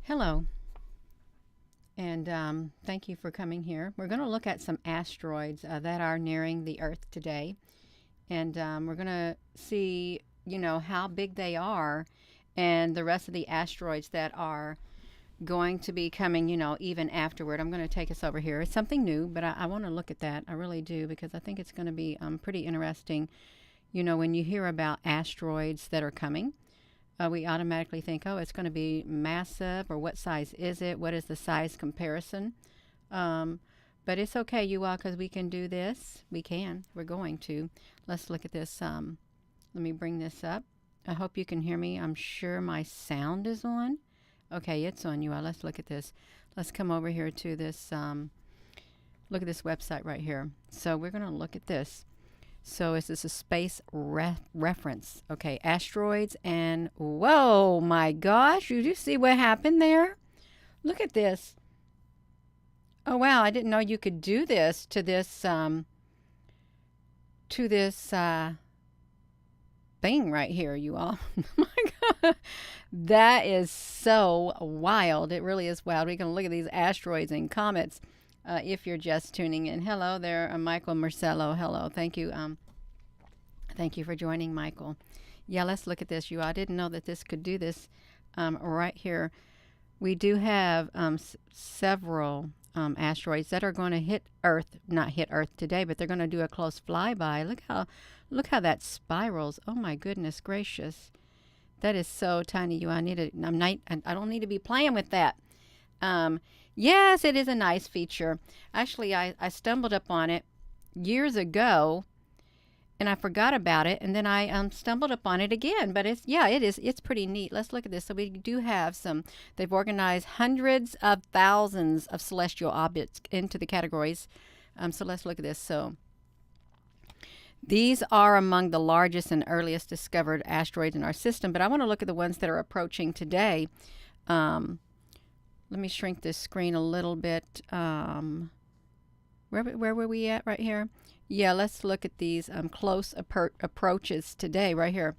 Hello, and thank you for coming here. We're going to look at some asteroids that are nearing the Earth today, and we're going to see, how big they are, and the rest of the asteroids that are going to be coming, even afterward. I'm going to take us over here. It's something new, but I want to look at that. I really do, because I think it's going to be pretty interesting. When you hear about asteroids that are coming, we automatically think, oh, it's going to be massive, or what size is it? What is the size comparison? But it's okay, you all, because we can do this. We can. We're going to. Let's look at this. Let me bring this up. I hope you can hear me. I'm sure my sound is on. Okay, it's on, you all. Let's look at this. Let's come over here to this. Look at this website right here. So we're going to look at this. So is this a space reference? Okay, asteroids and whoa, my gosh, did you see what happened there? Look at this. Oh wow, I didn't know you could do this to this thing right here, you all. My God, that is so wild. It really is wild. We're going to look at these asteroids and comets. If you're just tuning in, hello there, Michael Marcello. Hello, thank you. Thank you for joining, Michael. Yeah, let's look at this. I didn't know that this could do this. Right here, we do have several asteroids that are going to hit Earth. Not hit Earth today, but they're going to do a close flyby. Look how that spirals. Oh my goodness gracious, that is so tiny. I don't need to be playing with that. Yes, it is a nice feature. Actually, I stumbled upon it years ago, and I forgot about it, and then I stumbled upon it again. But it's pretty neat. Let's look at this. So we do have some. They've organized hundreds of thousands of celestial objects into the categories. So let's look at this. So these are among the largest and earliest discovered asteroids in our system. But I want to look at the ones that are approaching today. Let me shrink this screen a little bit. Where were we at right here? Yeah, let's look at these close approaches today right here.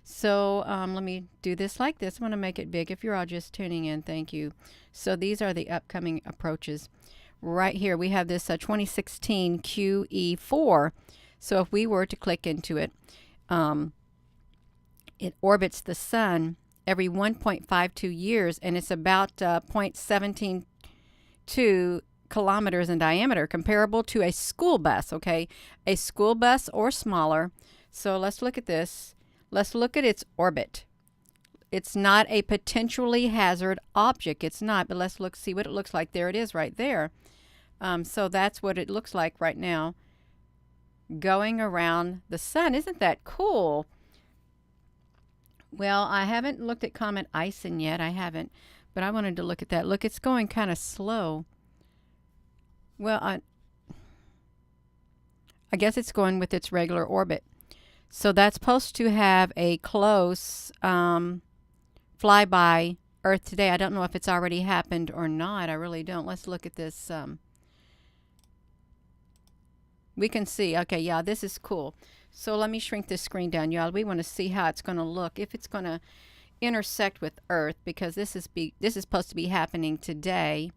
So let me do this like this. I'm going to make it big. If you're all just tuning in, thank you. So these are the upcoming approaches. Right here we have this 2016 QE4. So if we were to click into it, it orbits the sun every 1.52 years, and it's about 0.172 kilometers in diameter, comparable to a school bus, okay? A school bus or smaller. So let's look at this. Let's look at its orbit. It's not a potentially hazard object. It's not, but let's see what it looks like. There it is right there. So that's what it looks like right now, going around the sun. Isn't that cool? Well, I haven't looked at Comet Ison yet. I haven't, but I wanted to look at that. Look, it's going kind of slow. Well, I guess it's going with its regular orbit. So that's supposed to have a close flyby Earth today. I don't know if it's already happened or not. I really don't. Let's look at this. We can see. Okay, yeah, this is cool. So let me shrink this screen down, y'all. We want to see how it's going to look, if it's going to intersect with Earth, because this is supposed to be happening today.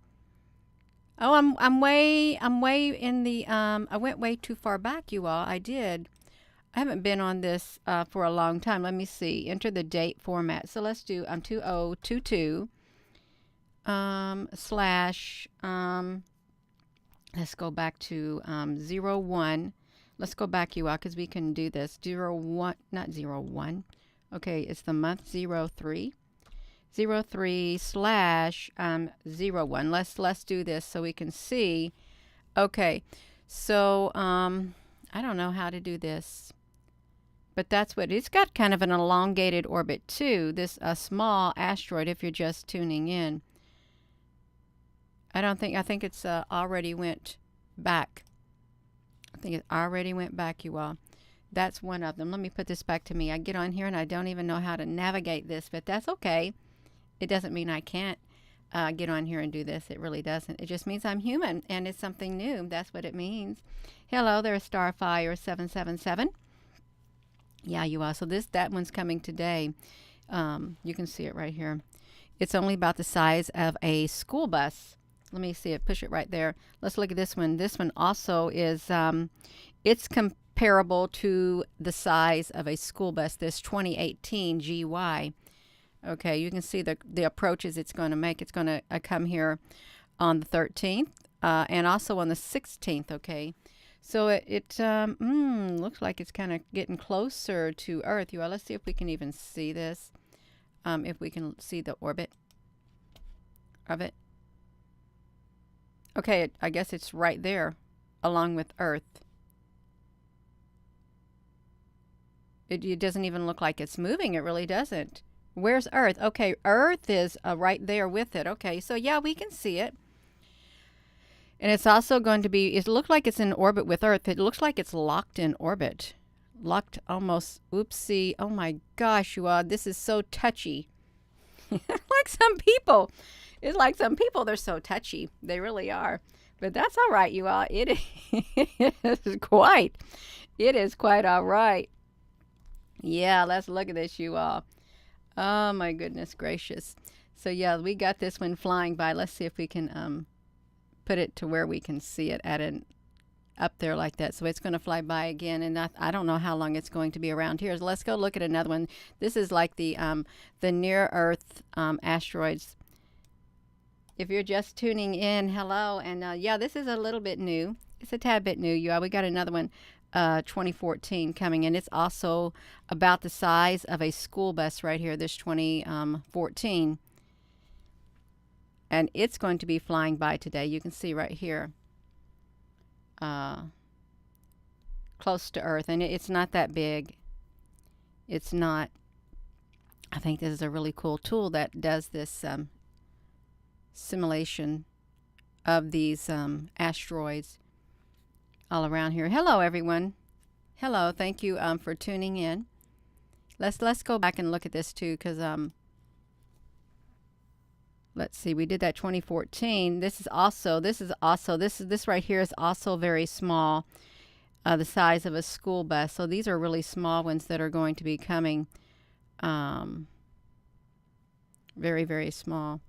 Oh, I'm way in the I went way too far back, you all. I did. I haven't been on this for a long time. Let me see. Enter the date format. So let's do 2022 slash let's go back to 01. Let's go back, you all, because we can do this. 01, not 01. Okay, it's the month 03. 03 slash 01. Let's do this so we can see. Okay, so I don't know how to do this, but that's what it's got. Kind of an elongated orbit too. This small asteroid. If you're just tuning in, I think it's already went back. I think it already went back, you all. That's one of them. Let me put this back to me. I get on here and I don't even know how to navigate this, but that's okay. It doesn't mean I can't get on here and do this. It really doesn't. It just means I'm human and it's something new. That's what it means. Hello there, Starfire 777. Yeah, you are. So that one's coming today. You can see it right here. It's only about the size of a school bus. Let me see it. Push it right there. Let's look at this one. This one also is, it's comparable to the size of a school bus, this 2018 GY. Okay, you can see the approaches it's going to make. It's going to come here on the 13th and also on the 16th, okay? So it looks like it's kind of getting closer to Earth. Let's see if we can even see this. If we can see the orbit of it. Okay, I guess it's right there along with Earth. It doesn't even look like it's moving. It really doesn't. Where's Earth? Okay, Earth is right there with it. Okay, so yeah, we can see it. And it's also going to be, it looks like it's in orbit with Earth. It looks like it's locked in orbit. Locked almost, oopsie. Oh my gosh, you all, this is so touchy. Like some people. It's like some people, they're so touchy. They really are. But that's all right, you all. It is quite all right. Yeah, let's look at this, you all. Oh my goodness gracious. So yeah, we got this one flying by. Let's see if we can put it to where we can see it at up there like that. So it's going to fly by again, and I don't know how long it's going to be around here. So let's go look at another one. This is like the near Earth asteroids. If you're just tuning in, hello, and yeah, this is a little bit new. It's a tad bit new, you all. We got another one, 2014 coming in. It's also about the size of a school bus right here, this 2014. And it's going to be flying by today. You can see right here, close to Earth, and it's not that big. It's not. I think this is a really cool tool that does this simulation of these asteroids all around here. Hello, everyone. Hello. Thank you for tuning in. Let's go back and look at this too, because let's see. We did that 2014. This right here is also very small, the size of a school bus. So these are really small ones that are going to be coming. Very, very small.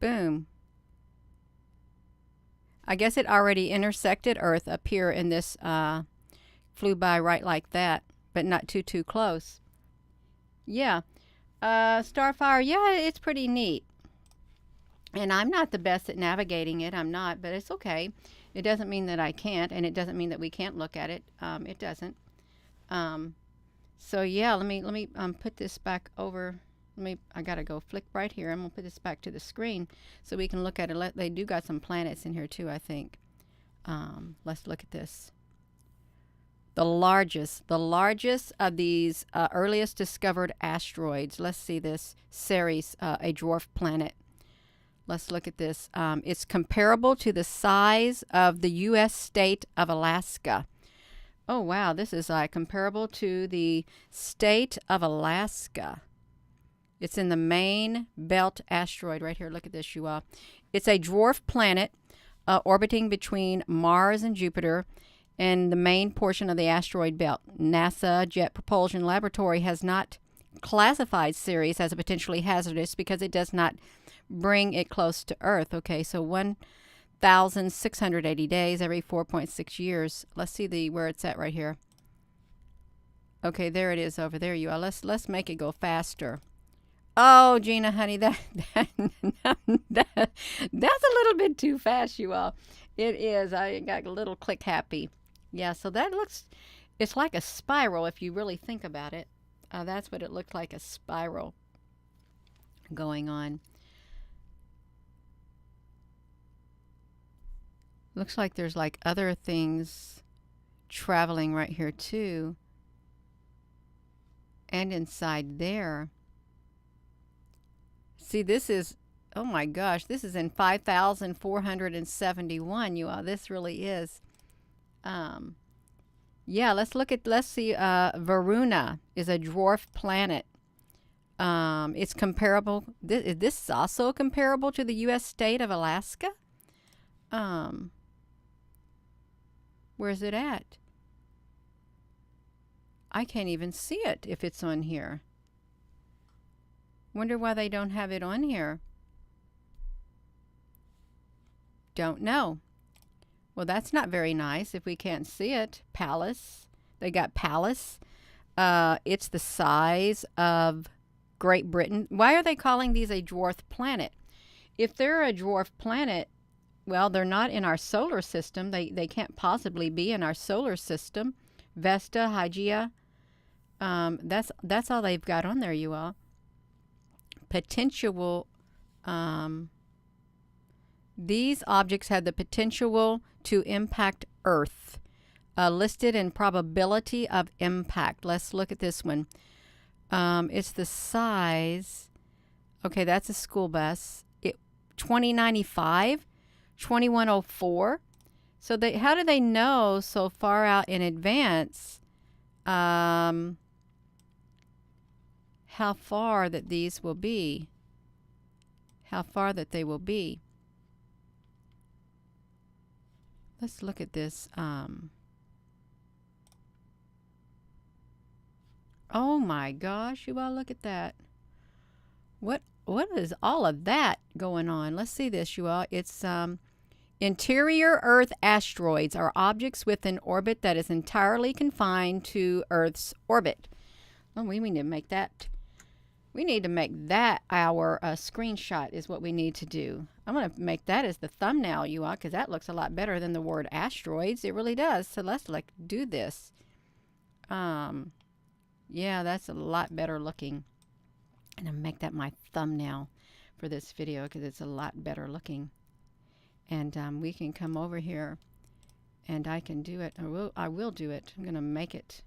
Boom. I guess it already intersected Earth up here in this, flew by right like that, but not too close. Yeah. Starfire, yeah, it's pretty neat. And I'm not the best at navigating it. I'm not, but it's okay. It doesn't mean that I can't, and it doesn't mean that we can't look at it. It doesn't. So yeah, let me put this back over. I gotta go flick right here. I'm gonna put this back to the screen so we can look at it. They do got some planets in here too, I think. Let's look at this. The largest of these earliest discovered asteroids. Let's see this. Ceres, a dwarf planet. Let's look at this. It's comparable to the size of the U.S. state of Alaska. Oh wow, this is comparable to the state of Alaska. It's in the main belt asteroid right here. Look at this, you all. It's a dwarf planet orbiting between Mars and Jupiter in the main portion of the asteroid belt. NASA Jet Propulsion Laboratory has not classified Ceres as a potentially hazardous because it does not bring it close to Earth. Okay, so 1,680 days every 4.6 years. Let's see where it's at right here. Okay, there it is over there, you all. Let's make it go faster. Oh, Gina, honey, that's a little bit too fast, you all. It is. I got a little click happy. Yeah, so that it's like a spiral if you really think about it. That's what it looked like, a spiral going on. Looks like there's like other things traveling right here too. And inside there. See, this is, oh my gosh, this is in 5,471, you all. This really is. Yeah, let's see, Varuna is a dwarf planet. It's comparable, this is also comparable to the U.S. state of Alaska. Where's it at? I can't even see it if it's on here. Wonder why they don't have it on here. Don't know. Well, that's not very nice if we can't see it. Pallas. They got Pallas. It's the size of Great Britain. Why are they calling these a dwarf planet? If they're a dwarf planet, well, they're not in our solar system. They can't possibly be in our solar system. Vesta, Hygeia. That's all they've got on there, you all. Potential. These objects had the potential to impact Earth. Listed in probability of impact. Let's look at this one. It's the size. Okay, that's a school bus. 2095, 2104. So how do they know so far out in advance how far that these will be? How far that they will be? Let's look at this. Oh my gosh, you all look at that. What is all of that going on? Let's see this, you all. It's interior Earth asteroids are objects with an orbit that is entirely confined to Earth's orbit. Well, we need to make that. We need to make that our screenshot is what we need to do. I'm going to make that as the thumbnail, you all, because that looks a lot better than the word asteroids. It really does. So let's do this. Yeah, that's a lot better looking. And I'll make that my thumbnail for this video because it's a lot better looking. And we can come over here and I can do it. I will do it. I'm going to make it.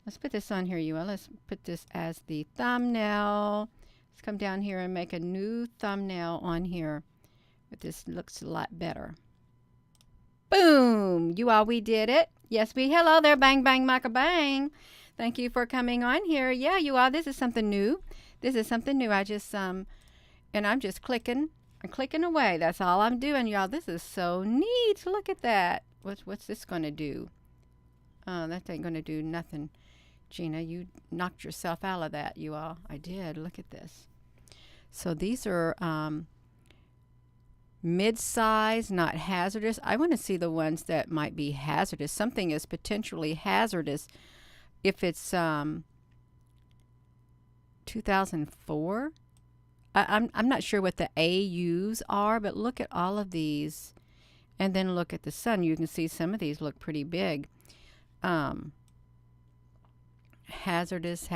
Let's put this on here, you all. Let's put this as the thumbnail. Let's come down here and make a new thumbnail on here. But this looks a lot better. Boom! You all, we did it. Yes, hello there, bang, bang, maca, bang. Thank you for coming on here. Yeah, you all, this is something new. This is something new. I just, and I'm just clicking. I'm clicking away. That's all I'm doing, y'all. This is so neat. Look at that. What's this going to do? That ain't going to do nothing. Gina, you knocked yourself out of that, you all. I did. Look at this. So these are mid-size, not hazardous. I want to see the ones that might be hazardous. Something is potentially hazardous if it's 2004. I'm not sure what the AUs are, but look at all of these. And then look at the sun. You can see some of these look pretty big. Hazardous,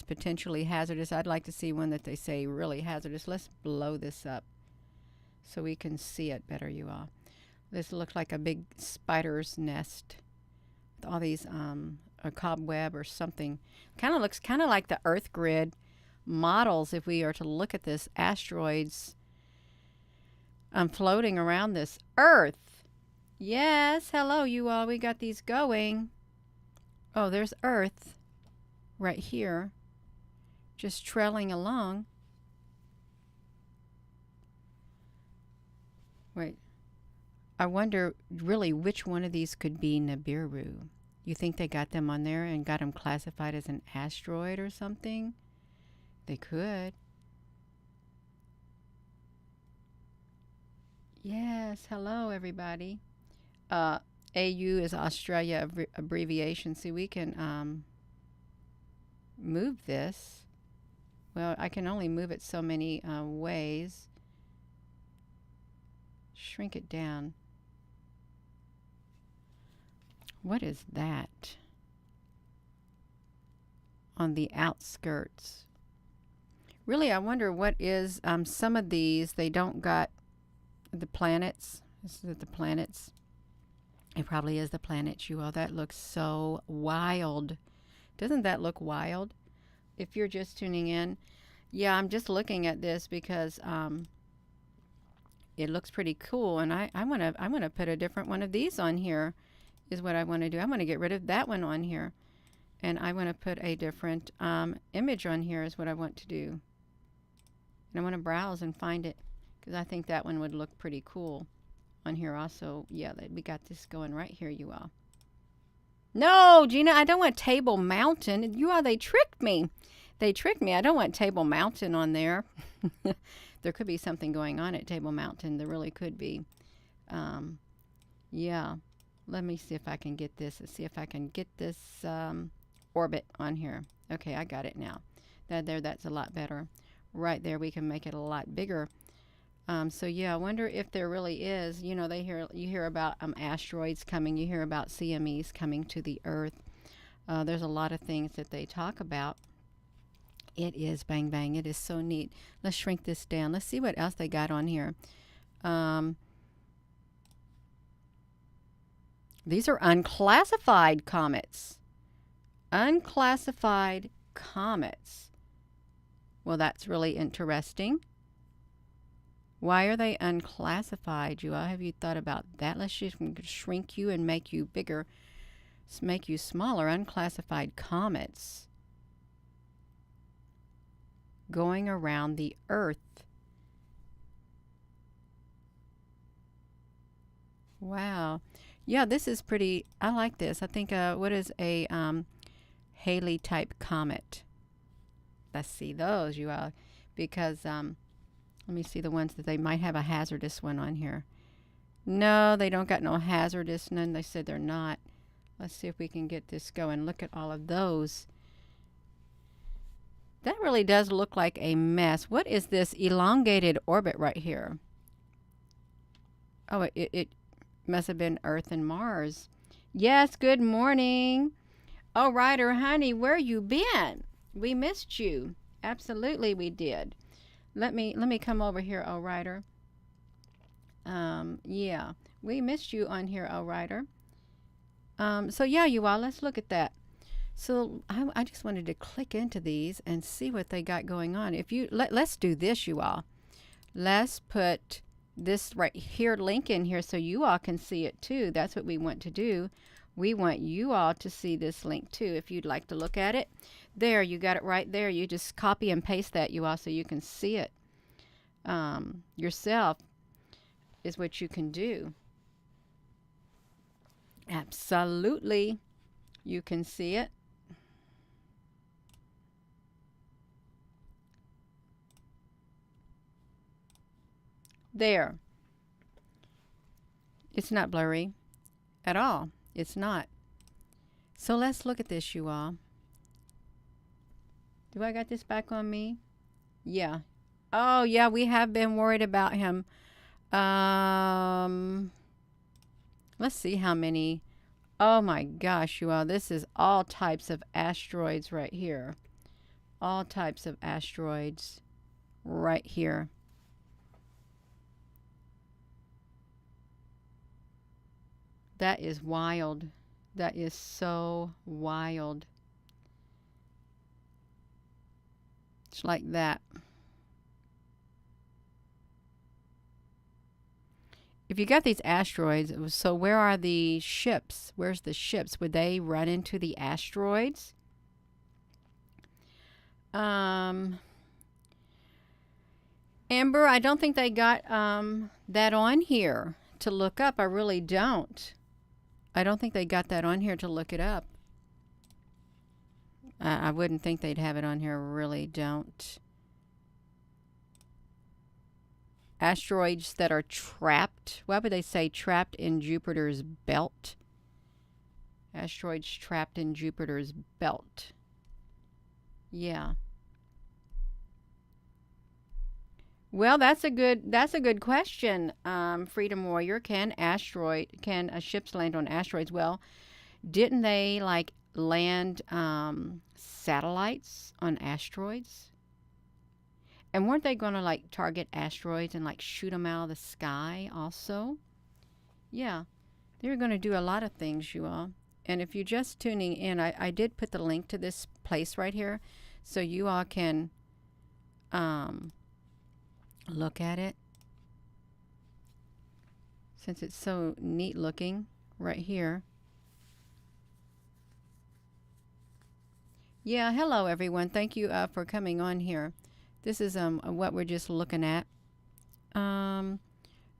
potentially hazardous. I'd like to see one that they say really hazardous. Let's blow this up so we can see it better, you all. This looks like a big spider's nest with all these, a cobweb or something. Looks kind of like the Earth grid models if we are to look at this asteroids floating around this Earth. Yes, hello, you all. We got these going. Oh, there's Earth right here, just trailing along. Wait, I wonder really which one of these could be Nibiru. You think they got them on there and got them classified as an asteroid or something? They could. Yes, hello everybody. AU is Australia abbreviation. See, we can move this. Well, I can only move it so many ways. Shrink it down. What is that? On the outskirts. Really, I wonder what is some of these. They don't got the planets. This is the planets. It probably is the planets, you all. That looks so wild. Doesn't that look wild? If you're just tuning in. Yeah, I'm just looking at this because it looks pretty cool, and I want to put a different one of these on here is what I want to do. I want to get rid of that one on here, and I want to put a different image on here is what I want to do. And I want to browse and find it because I think that one would look pretty cool on here also. Yeah, we got this going right here, you all. No, Gina, I don't want Table Mountain. They tricked me. They tricked me. I don't want Table Mountain on there. There could be something going on at Table Mountain. There really could be. Yeah. Let me see if I can get this. Let's see if I can get this orbit on here. Okay, I got it now. That's a lot better. Right there, we can make it a lot bigger. So yeah, I wonder if there really is. You know, you hear about asteroids coming. You hear about CMEs coming to the Earth. There's a lot of things that they talk about. It is bang bang. It is so neat. Let's shrink this down. Let's see what else they got on here. These are unclassified comets. Unclassified comets. Well, that's really interesting. Why are they unclassified, you all? Have you thought about that? Let's just shrink you and make you bigger. Let's make you smaller. Unclassified comets going around the Earth. Wow. Yeah, this is pretty. I like this. I think, what is a Halley type comet? Let's see those, you all. Because, let me see the ones that they might have a hazardous one on here. No, they don't got no hazardous none. They said they're not. Let's see if we can get this going. Look at all of those. That really does look like a mess. What is this elongated orbit right here? Oh, it must have been Earth and Mars. Yes, good morning. Oh, Ryder, honey, where you been? We missed you. Absolutely, we did. Let me come over here, oh, Ryder. Yeah, we missed you on here, oh, Ryder. So yeah, you all, let's look at that. So I just wanted to click into these and see what they got going on. If you let's do this, you all. Let's put this right here link in here so you all can see it too. That's what we want to do. We want you all to see this link too. If you'd like to look at it, there, you got it right there. You just copy and paste that, you all, so you can see it yourself is what you can do. Absolutely, you can see it. There. It's not blurry at all. It's not. So let's look at this, you all. Do I got this back on me? Yeah. Oh, yeah, we have been worried about him. Let's see how many. Oh, my gosh, you all. This is all types of asteroids right here. All types of asteroids right here. That is wild. That is so wild. It's like that. If you got these asteroids, so where are the ships? Where's the ships? Would they run into the asteroids? Amber, I don't think they got that on here to look up. I really don't. I don't think they got that on here to look it up. I wouldn't think they'd have it on here. Really don't. Asteroids that are trapped. Why would they say trapped in Jupiter's belt? Asteroids trapped in Jupiter's belt. Yeah. Well, that's a good question. Freedom Warrior, can ships land on asteroids? Well, didn't they like land satellites on asteroids? And weren't they going to like target asteroids and like shoot them out of the sky also? Yeah, they were going to do a lot of things, you all. And if you're just tuning in, I did put the link to this place right here so you all can look at it, since it's so neat looking right here. Yeah, hello everyone. Thank you for coming on here. This is what we're just looking at. I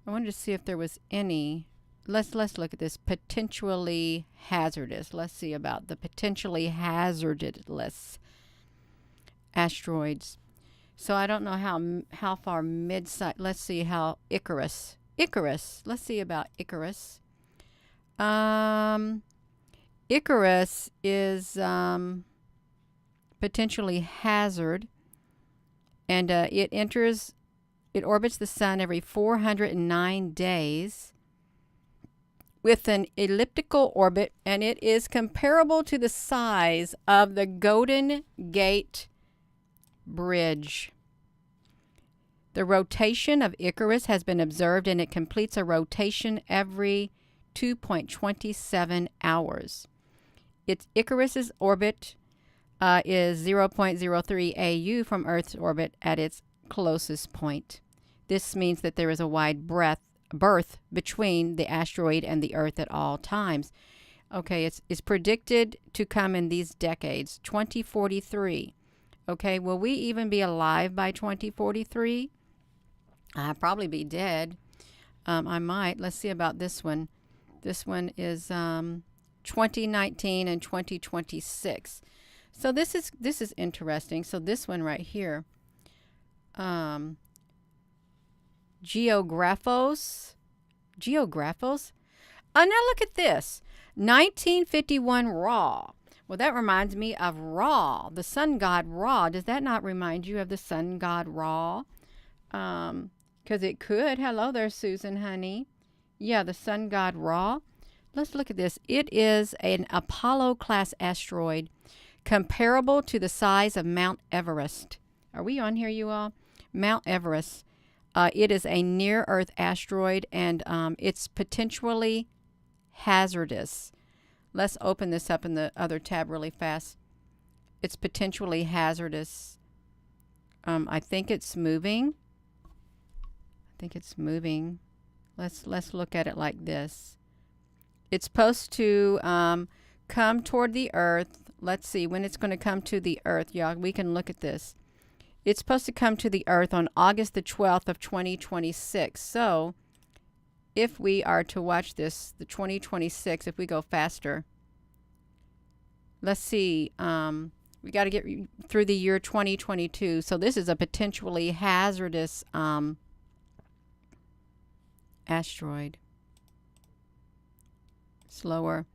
wanted to see if there was any. let's look at this. Potentially hazardous. Let's see about the potentially hazardous asteroids. So I don't know how far mid-size. Let's see how Icarus. Let's see about Icarus. Icarus is potentially hazard, and it orbits the sun every 409 days with an elliptical orbit, and it is comparable to the size of the Golden Gate Bridge. The rotation of Icarus has been observed, and it completes a rotation every 2.27 hours. Icarus's orbit is 0.03 AU from Earth's orbit at its closest point. This means that there is a wide berth between the asteroid and the Earth at all times. Okay, it's predicted to come in these decades. 2043. Okay, will we even be alive by 2043? I'll probably be dead. I might. Let's see about this one. This one is 2019 and 2026. So this is interesting. So this one right here, Geographos. Oh, now look at this. 1951 Ra. Well, that reminds me of Ra, the sun god Ra. Does that not remind you of the sun god Ra? Because it could. Hello there, Susan, honey. Yeah, the sun god Ra. Let's look at this. It is an Apollo-class asteroid comparable to the size of Mount Everest. Are we on here, you all? Mount Everest. It is a near-Earth asteroid, and it's potentially hazardous. Let's open this up in the other tab really fast. It's potentially hazardous. I think it's moving. Let's look at it like this. It's supposed to come toward the Earth. Let's see when it's going to come to the Earth. Yeah, we can look at this. It's supposed to come to the Earth on August the 12th of 2026. So if we are to watch this, the 2026, if we go faster, let's see, we got to get through the year 2022. So this is a potentially hazardous asteroid. Slower.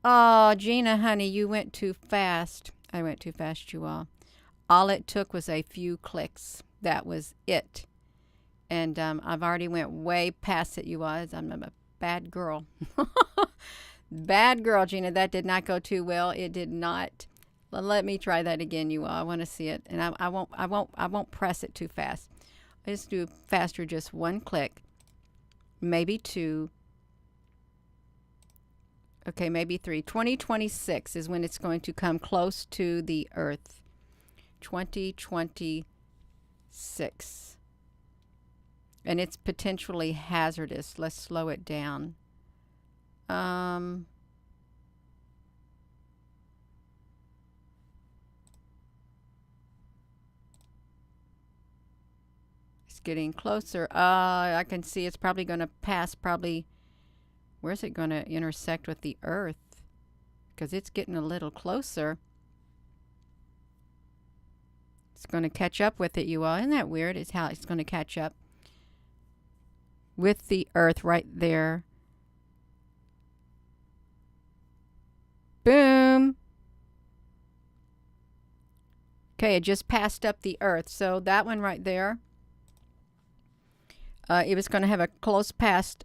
Oh, Gina, honey, you went too fast. I went too fast, you all. All it took was a few clicks. That was it. And I've already went way past it, you all. I'm a bad girl. Bad girl, Gina. That did not go too well. It did not. Let me try that again, you all. I want to see it, and I won't press it too fast. I just do faster, just one click, maybe two. Okay, maybe three. 2026 is when it's going to come close to the Earth. 2026. And it's potentially hazardous. Let's slow it down. It's getting closer. I can see it's probably going to pass where's it going to intersect with the Earth? Because it's getting a little closer. It's going to catch up with it, you all. Isn't that weird? It's how it's going to catch up with the Earth right there. Boom. Okay, it just passed up the Earth. So that one right there, it was going to have a close pass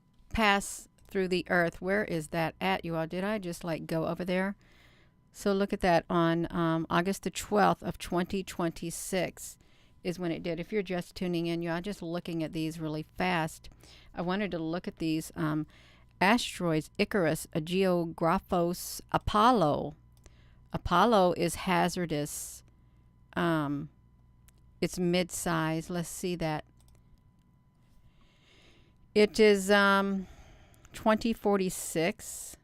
through the Earth. Where is that at, you all? Did I just like go over there? So look at that on August the 12th of 2026 is when it did. If you're just tuning in, you all, just looking at these really fast. I wanted to look at these asteroids. Icarus, Geographos, Apollo. Apollo is hazardous. It's mid-size. Let's see that. It is 2046.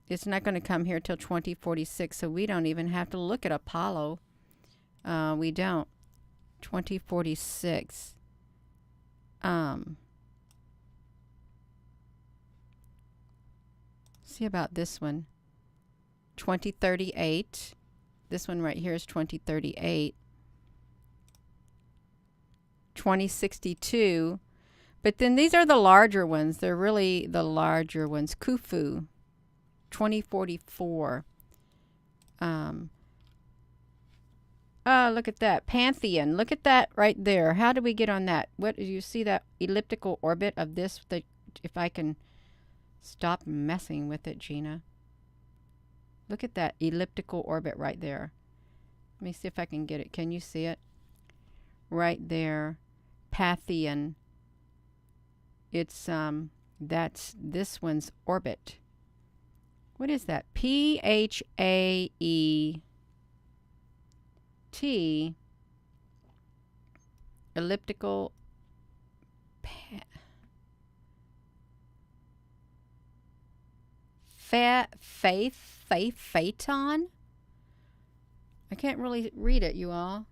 It's not going to come here till 2046, so we don't even have to look at Apollo. We don't. 2046. See about this one. 2038. This one right here is 2038. 2062. But then these are the larger ones. They're really the larger ones. Khufu. 2044. Oh, look at that. Pantheon. Look at that right there. How do we get on that? What do you see that elliptical orbit of this? If I can stop messing with it, Gina. Look at that elliptical orbit right there. Let me see if I can get it. Can you see it? Right there. Paytheon. It's that's this one's orbit. What is that? Phaet elliptical Phaeton? I can't really read it, you all.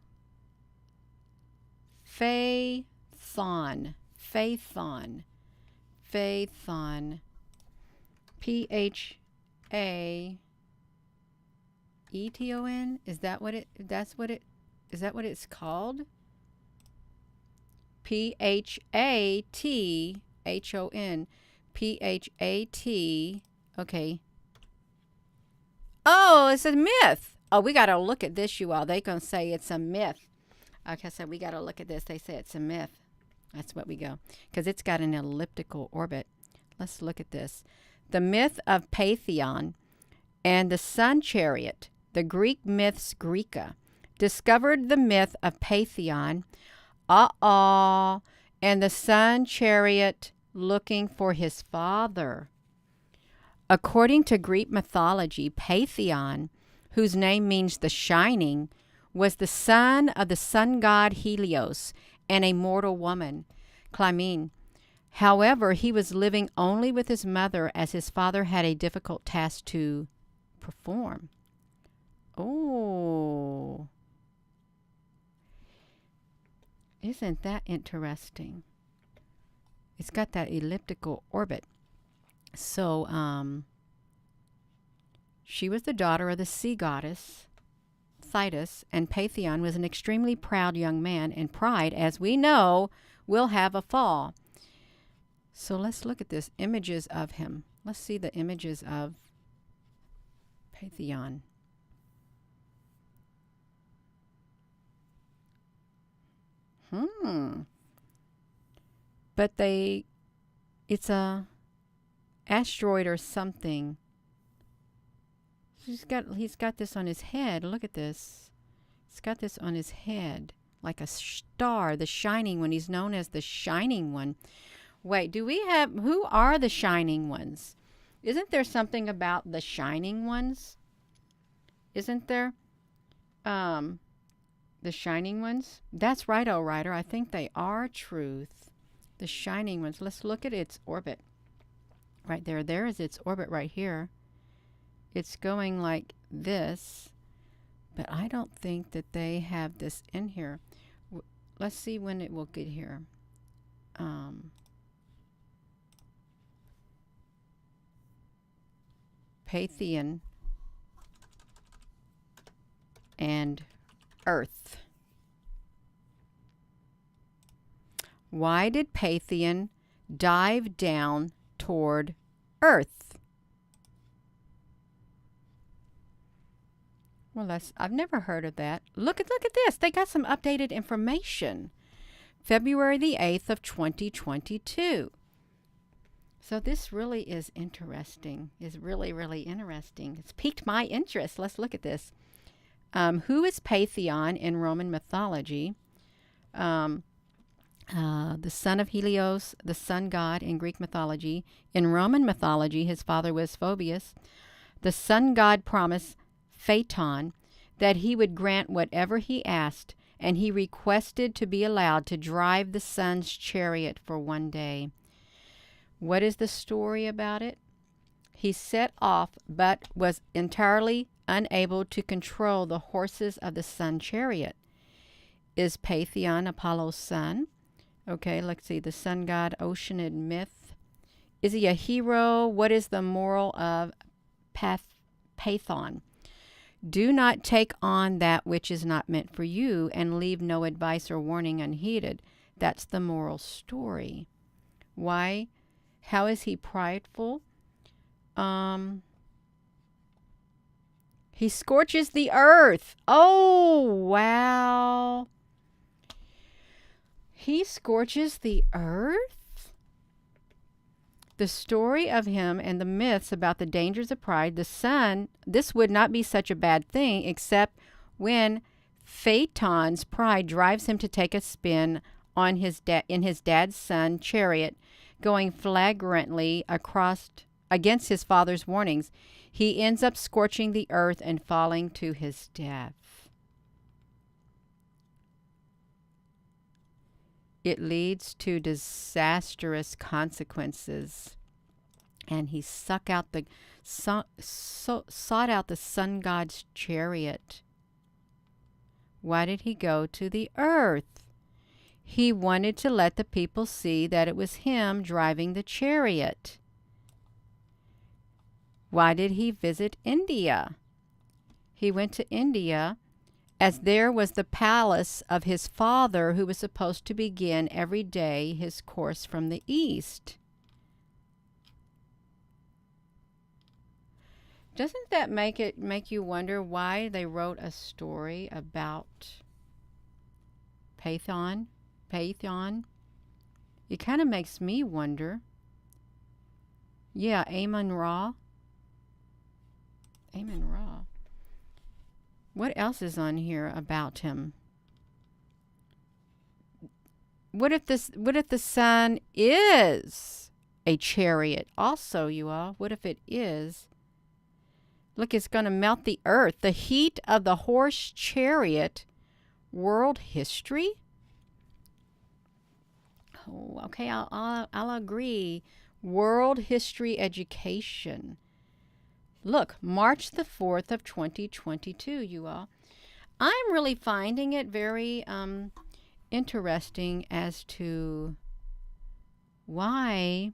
Phaeton. Phaeton. Phaeton. Phaeton? Is that what it's called? Phathon. Phat. Okay. Oh, it's a myth. Oh, we got to look at this, you all. They going to say it's a myth. Okay, so we got to look at this. They say it's a myth. That's what we go. Because it's got an elliptical orbit. Let's look at this. The myth of Paytheon and the sun chariot, the Greek myths Greeka, discovered the myth of Paytheon, and the sun chariot looking for his father. According to Greek mythology, Paytheon, whose name means the shining, was the son of the sun god Helios and a mortal woman, Clymene. However, he was living only with his mother as his father had a difficult task to perform. Oh. Isn't that interesting? It's got that elliptical orbit. So, she was the daughter of the sea goddess Thetis, and Paytheon was an extremely proud young man, and pride, as we know, will have a fall. So let's look at this. Images of him. Let's see the images of Paytheon. But it's a asteroid or something. He's got this on his head. Look at this. He's got this on his head like a star, the shining one. He's known as the shining one. Wait, who are the shining ones? Isn't there something about the shining ones? Isn't there? The shining ones? That's right, oh writer. I think they are truth. The shining ones. Let's look at its orbit. Right there. There is its orbit right here. It's going like this, but I don't think that they have this in here. Let's see when it will get here. Paytheon and Earth. Why did Paytheon dive down toward Earth? Well, I've never heard of that. Look at this. They got some updated information. February the 8th of 2022. So this really is interesting. Is really, really interesting. It's piqued my interest. Let's look at this. Who is Paytheon in Roman mythology? The son of Helios, the sun god in Greek mythology. In Roman mythology, his father was Phoebus. The sun god promised Phaeton that he would grant whatever he asked, and he requested to be allowed to drive the sun's chariot for one day. What is the story about it? He set off, but was entirely unable to control the horses of the sun chariot. Is Paytheon Apollo's son? Okay, let's see. The sun god, Oceanid myth. Is he a hero? What is the moral of Paytheon? Do not take on that which is not meant for you, and leave no advice or warning unheeded. That's the moral story. Why? How is he prideful? He scorches the earth. Oh, wow. He scorches the earth? The story of him and the myths about the dangers of pride, the sun, this would not be such a bad thing except when Phaeton's pride drives him to take a spin on in his dad's son, Chariot, going flagrantly against his father's warnings. He ends up scorching the earth and falling to his death. It leads to disastrous consequences. And he sought out the sun god's chariot. Why did he go to the earth? He wanted to let the people see that it was him driving the chariot. Why did he visit India? He went to India as there was the palace of his father, who was supposed to begin every day his course from the east. Doesn't that make you wonder why they wrote a story about Paytheon? It kind of makes me wonder. Yeah, Amun-Ra. What else is on here about him? What if the sun is a chariot? Also, you all, what if it is? Look, it's going to melt the earth. The heat of the horse chariot. World history? Oh, okay, I'll agree. World history education. Look, March the 4th of 2022, you all. I'm really finding it very interesting as to why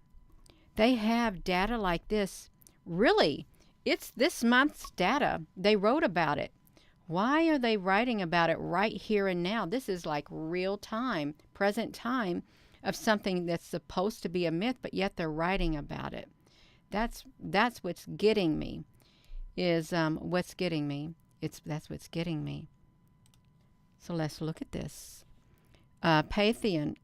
they have data like this. Really, it's this month's data. They wrote about it. Why are they writing about it right here and now? This is like real time, present time of something that's supposed to be a myth, but yet they're writing about it. That's what's getting me. What's getting me. That's what's getting me. So let's look at this. Paytheon,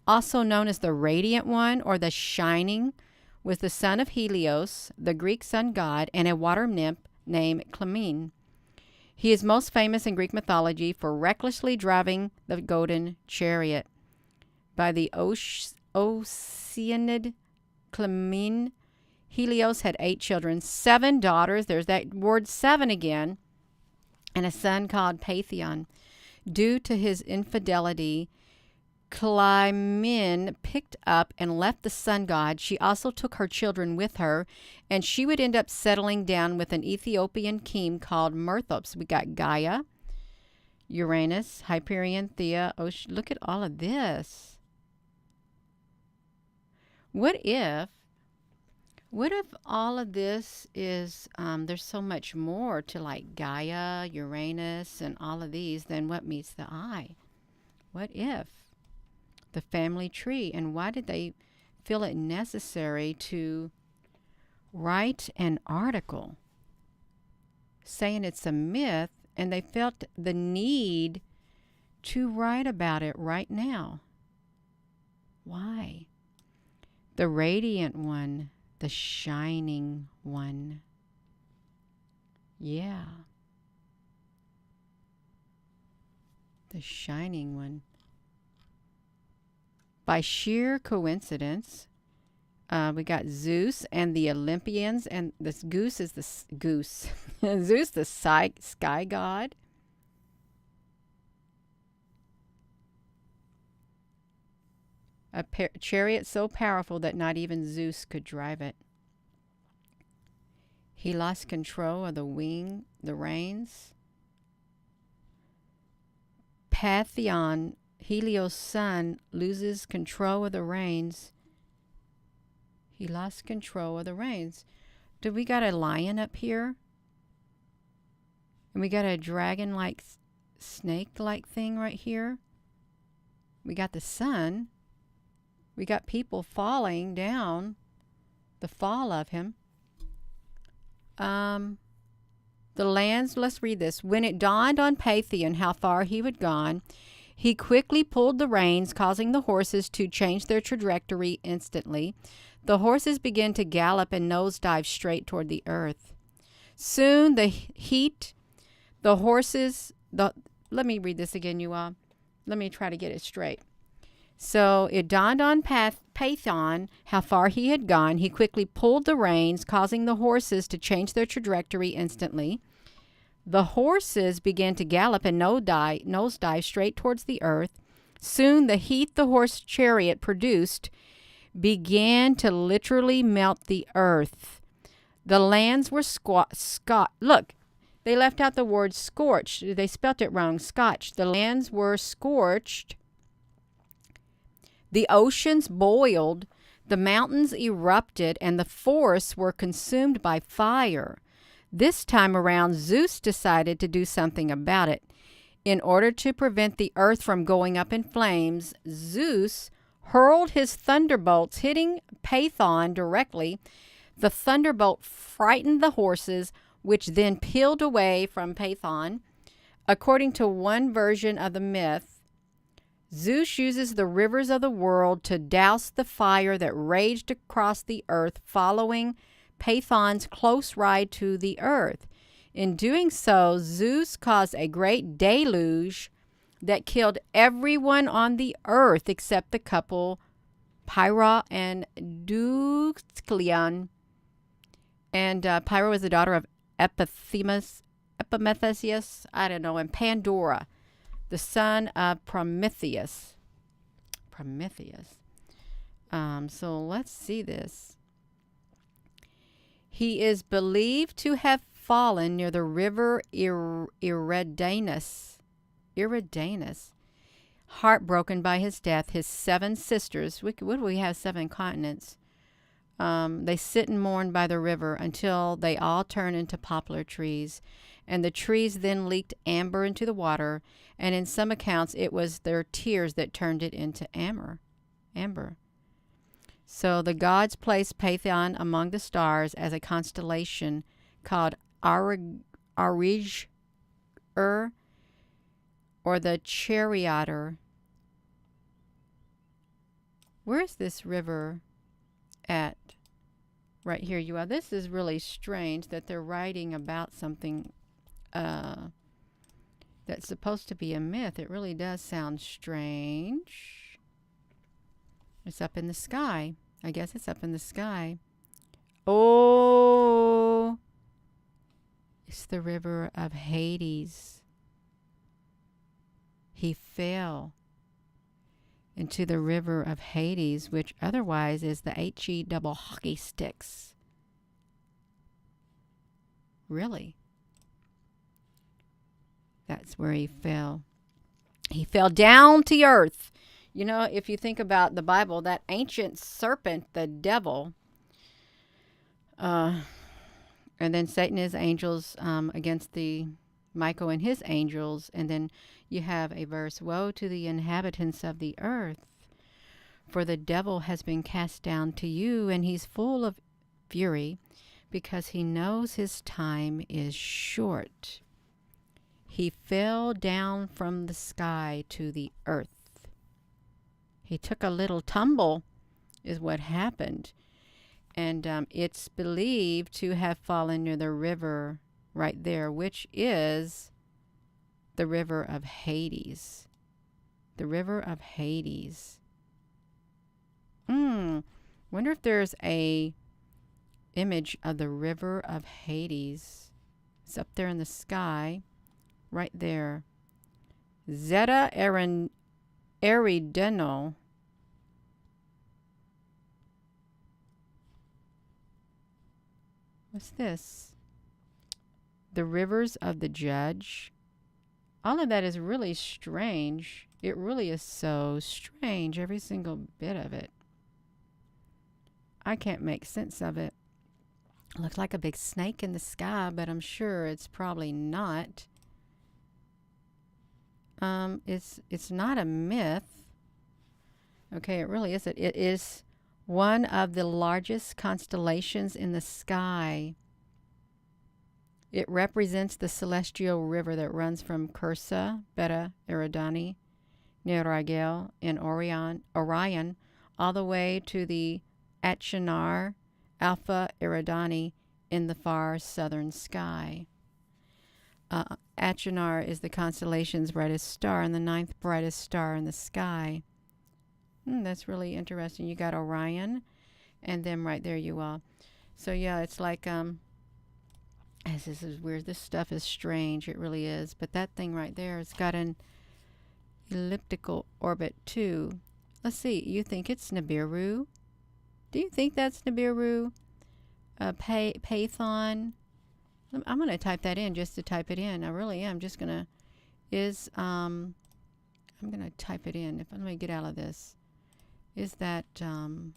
also known as the Radiant One or the Shining, was the son of Helios, the Greek sun god, and a water nymph named Clymene. He is most famous in Greek mythology for recklessly driving the golden chariot. By the Oceanid Clymene, Helios had 8 children, 7 daughters, there's that word 7 again, and a son called Paytheon. Due to his infidelity, Clymene picked up and left the sun god. She also took her children with her, and she would end up settling down with an Ethiopian king called Merthos. We got Gaia, Uranus, Hyperion, Thea, look at all of this. What if all of this is, there's so much more to like Gaia, Uranus, and all of these than what meets the eye? What if? The family tree. And why did they feel it necessary to write an article saying it's a myth, and they felt the need to write about it right now? Why? The Radiant One, the Shining One. Yeah. The Shining One. By sheer coincidence, we got Zeus and the Olympians, and this goose is the goose. Zeus, the sky god. A chariot so powerful that not even Zeus could drive it. He lost control of the reins. Paytheon, Helios' son, loses control of the reins He lost control of the reins. Do we got a lion up here? And we got a dragon-like, snake-like thing right here. We got the sun. We got people falling down. The fall of him. The lands, let's read this. When it dawned on Paytheon how far he had gone, he quickly pulled the reins, causing the horses to change their trajectory instantly. The horses began to gallop and nosedive straight toward the earth. Soon the horses, let me read this again, you all. Let me try to get it straight. So it dawned on Paytheon how far he had gone. He quickly pulled the reins, causing the horses to change their trajectory instantly. The horses began to gallop and nosedive straight towards the earth. Soon the heat the horse chariot produced began to literally melt the earth. The lands were look, they left out the word scorched. They spelt it wrong, scotched. The lands were scorched. The oceans boiled. The mountains erupted, and the forests were consumed by fire. This time around, Zeus decided to do something about it. In order to prevent the earth from going up in flames, Zeus hurled his thunderbolts, hitting Paytheon directly. The thunderbolt frightened the horses, which then peeled away from Paytheon. According to one version of the myth, Zeus uses the rivers of the world to douse the fire that raged across the earth following Paytheon's close ride to the earth. In doing so, Zeus caused a great deluge that killed everyone on the earth except the couple Pyra and Deucalion. And Pyra was the daughter of Epimetheus, and Pandora, the son of Prometheus. So let's see this. He is believed to have fallen near the river Eridanus. Heartbroken by his death, his 7 sisters, what do we have, 7 continents? They sit and mourn by the river until they all turn into poplar trees. And the trees then leaked amber into the water. And in some accounts, it was their tears that turned it into amber. So the gods placed Paytheon among the stars as a constellation called Auriger, or the Chariot. Where's this river at? Right here, you are. This is really strange that they're writing about something that's supposed to be a myth. It really does sound strange. It's up in the sky. I guess it's up in the sky. Oh, it's the river of Hades. He fell into the river of Hades, which otherwise is the HE double hockey sticks. Really? That's where he fell. He fell down to earth. You know, if you think about the Bible, that ancient serpent, the devil, and then Satan, his angels, against the Michael and his angels, and then you have a verse, woe to the inhabitants of the earth, for the devil has been cast down to you, and he's full of fury, because he knows his time is short. He fell down from the sky to the earth. He took a little tumble, is what happened. And it's believed to have fallen near the river right there, which is the river of Hades. The river of Hades. Wonder if there's a image of the river of Hades. It's up there in the sky, right there. Zeta Eridano. What's this? The rivers of the judge. All of that is really strange. It really is so strange, every single bit of it. I can't make sense of it. It looks like a big snake in the sky, but I'm sure it's probably not. It's not a myth. Okay, it really isn't. It is one of the largest constellations in the sky. It represents the celestial river that runs from Cursa, Beta Eridani, near Rigel in Orion, all the way to the Achenar, Alpha Eridani in the far southern sky. Achenar is the constellation's brightest star and the ninth brightest star in the sky. That's really interesting. You got Orion, and then right there you are. So yeah, it's like this is weird. This stuff is strange. It really is. But that thing right there, it's got an elliptical orbit too. Let's see. You think it's Nibiru? Do you think that's Nibiru? Paytheon. I'm going to type that in just to type it in. I really am. Just going to I'm going to type it in. Let me get out of this. Is that no,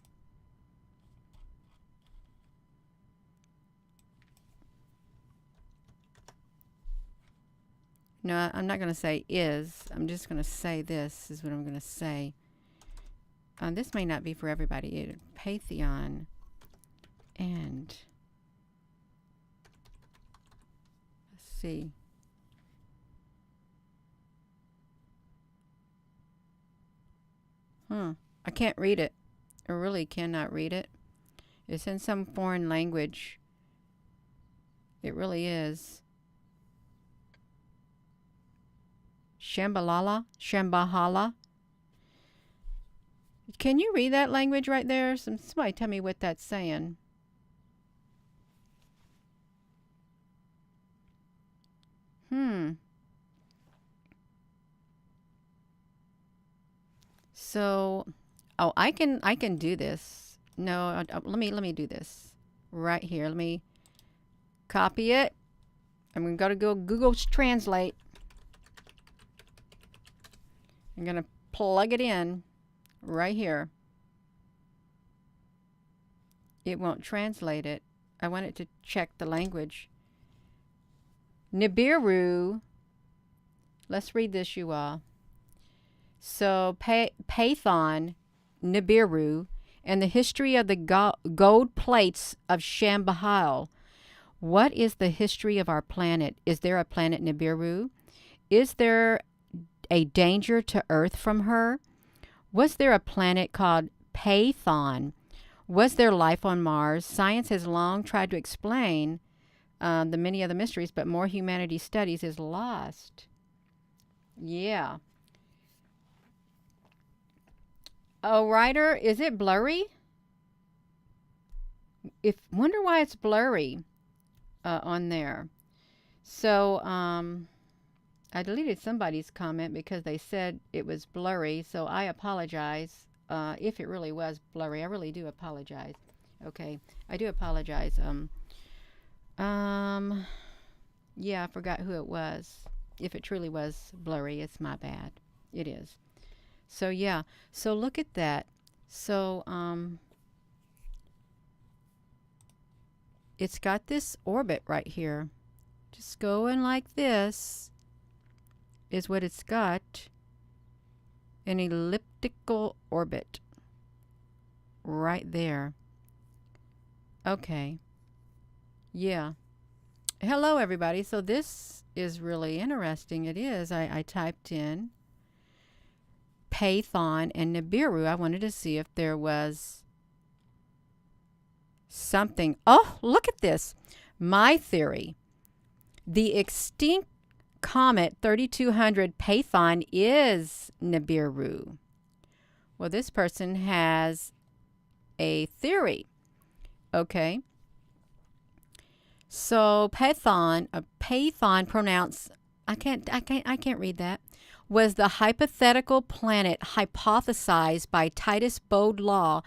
I'm not going to say is. I'm just going to say this is what I'm going to say. This may not be for everybody. Paytheon and let's see. I can't read it. I really cannot read it. It's in some foreign language. It really is. Shambhala. Can you read that language right there? Somebody tell me what that's saying. So, I can do this. No, let me do this right here. Let me copy it. I'm going to go Google Translate. I'm going to plug it in right here. It won't translate it. I want it to check the language. Nibiru. Let's read this, you all. So, Paytheon, Nibiru, and the history of the gold plates of Shambhala. What is the history of our planet? Is there a planet Nibiru? Is there a danger to Earth from her? Was there a planet called Paytheon? Was there life on Mars? Science has long tried to explain the many of the mysteries, but more humanity studies is lost. Yeah. Oh, writer, is it blurry? Wonder why it's blurry on there. So, I deleted somebody's comment because they said it was blurry, so I apologize if it really was blurry. I really do apologize. Okay, I do apologize. Yeah, I forgot who it was. If it truly was blurry, it's my bad. It is. So yeah, so look at that. So it's got this orbit right here. Just going like this is what it's got. An elliptical orbit right there. Okay. Yeah. Hello everybody. So this is really interesting. It is. I typed in Paytheon and Nibiru. I wanted to see if there was something. Oh, look at this. My theory. The extinct comet 3200 Paytheon is Nibiru. Well, this person has a theory. Okay. So Paytheon pronounced, I can't read that, was the hypothetical planet hypothesized by Titus Bode Law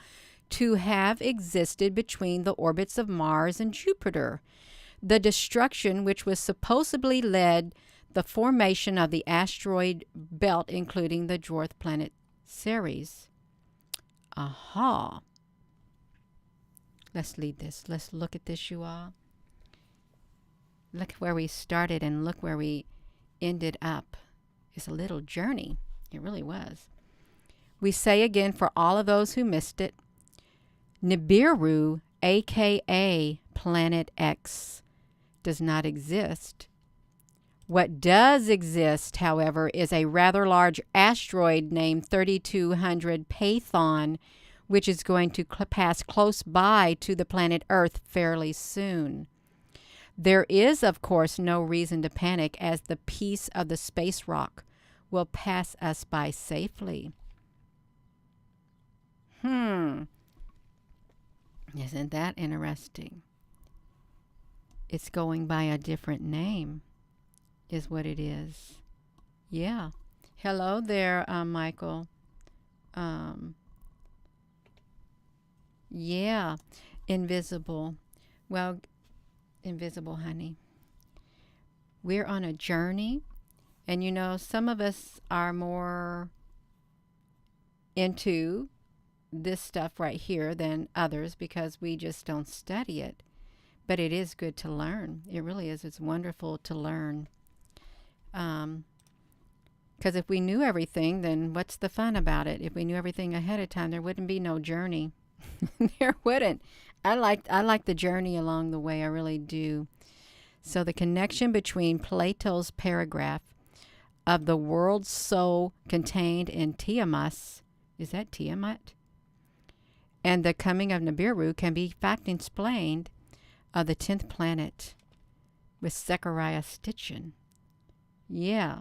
to have existed between the orbits of Mars and Jupiter. The destruction, which was supposedly led the formation of the asteroid belt, including the dwarf planet Ceres. Aha. Let's lead this. Let's look at this, you all. Look where we started and look where we ended up. It's a little journey. It really was. We say again for all of those who missed it, Nibiru, aka Planet X, does not exist. What does exist, however, is a rather large asteroid named 3200 Paytheon, which is going to pass close by to the planet Earth fairly soon. There is, of course, no reason to panic, as the piece of the space rock will pass us by safely. Isn't that interesting? It's going by a different name, is what it is. Yeah. Hello there, Michael. Yeah. Invisible. Well, invisible, honey. We're on a journey. And you know, some of us are more into this stuff right here than others because we just don't study it. But it is good to learn. It really is. It's wonderful to learn. Because if we knew everything, then what's the fun about it? If we knew everything ahead of time, there wouldn't be no journey. There wouldn't. I like the journey along the way. I really do. So the connection between Plato's paragraph of the world's soul contained in Tiamat, is that Tiamat? And the coming of Nibiru can be in fact explained of the 10th planet with Zechariah Stitchin. Yeah.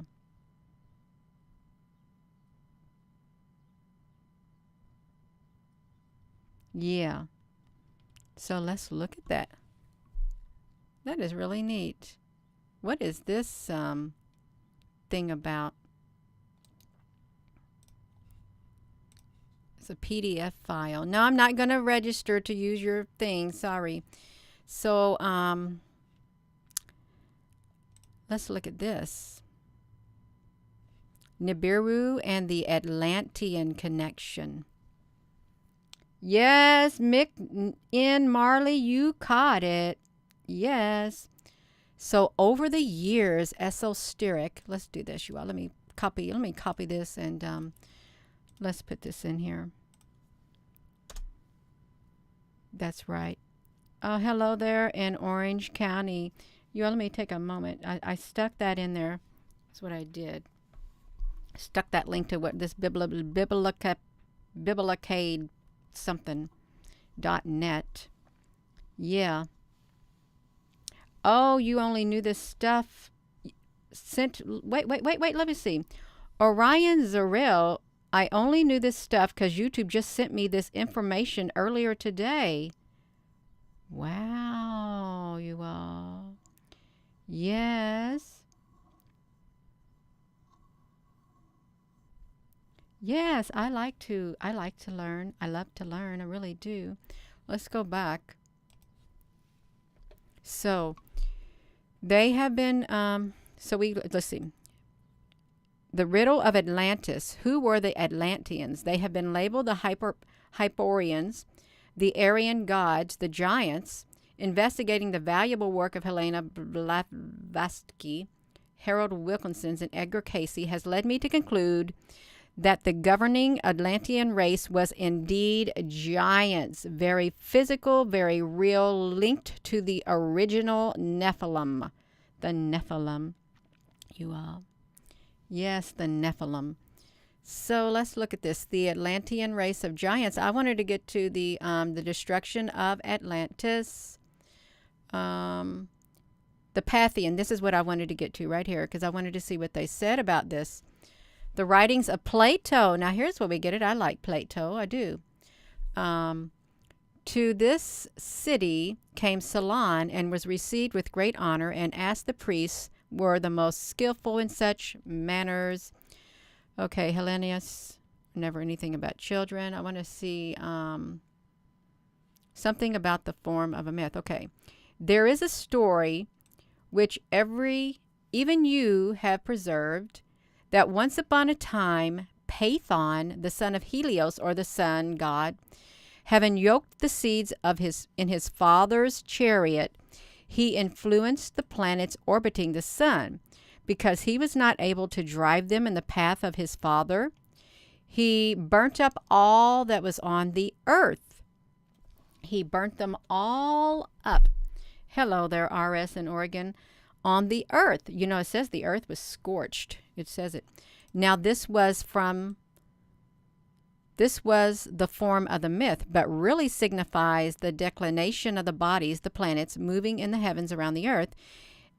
Yeah. So let's look at that. That is really neat. What is this thing about? It's a PDF file. No, I'm not going to register to use your thing. Sorry. So let's look at this. Nibiru and the Atlantean connection. Yes, Mick N. Marley, you caught it. Yes. So over the years, esoteric. Let's do this, you all. Let me copy this and let's put this in here. That's right. Oh, hello there in Orange County. You all, let me take a moment. I stuck that in there. That's what I did. Stuck that link to what this Biblicade something.net. Yeah. Oh, you only knew this stuff. Wait, let me see. Orion Zarel, I only knew this stuff because YouTube just sent me this information earlier today. Wow, you all. Yes. Yes, I like to learn. I love to learn. I really do. Let's go back. So they have been let's see. The riddle of Atlantis. Who were the Atlanteans? They have been labeled the Hyperboreans, the Aryan gods, the giants. Investigating the valuable work of Helena Blavatsky, Harold Wilkinson's, and Edgar Casey has led me to conclude that the governing Atlantean race was indeed giants, very physical, very real, linked to the original Nephilim. The Nephilim, you all. Yes, the Nephilim. So let's look at this. The Atlantean race of giants. I wanted to get to the destruction of Atlantis. The Paytheon. This is what I wanted to get to right here because I wanted to see what they said about this. The writings of Plato. Now, here's where we get it. I like Plato. I do. To this city came Solon and was received with great honor, and asked the priests were the most skillful in such manners. Okay, Helios. Never anything about children. I want to see something about the form of a myth. Okay. There is a story which even you have preserved, that once upon a time, Paytheon, the son of Helios, or the sun god, Having yoked the seeds of in his father's chariot, he influenced the planets orbiting the sun. Because he was not able to drive them in the path of his father, he burnt up all that was on the earth. He burnt them all up. Hello there, RS in Oregon. On the earth. You know, it says the earth was scorched. It says it. Now, this was the form of the myth, but really signifies the declination of the bodies, the planets, moving in the heavens around the earth,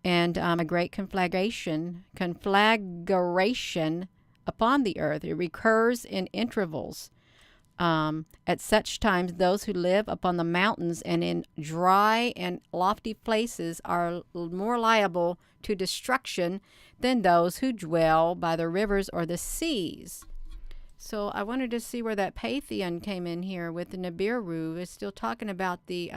and a great conflagration upon the earth. It recurs in intervals. At such times, those who live upon the mountains and in dry and lofty places are more liable to destruction than those who dwell by the rivers or the seas. So I wanted to see where that Paytheon came in here with the Nibiru. It's still talking about the,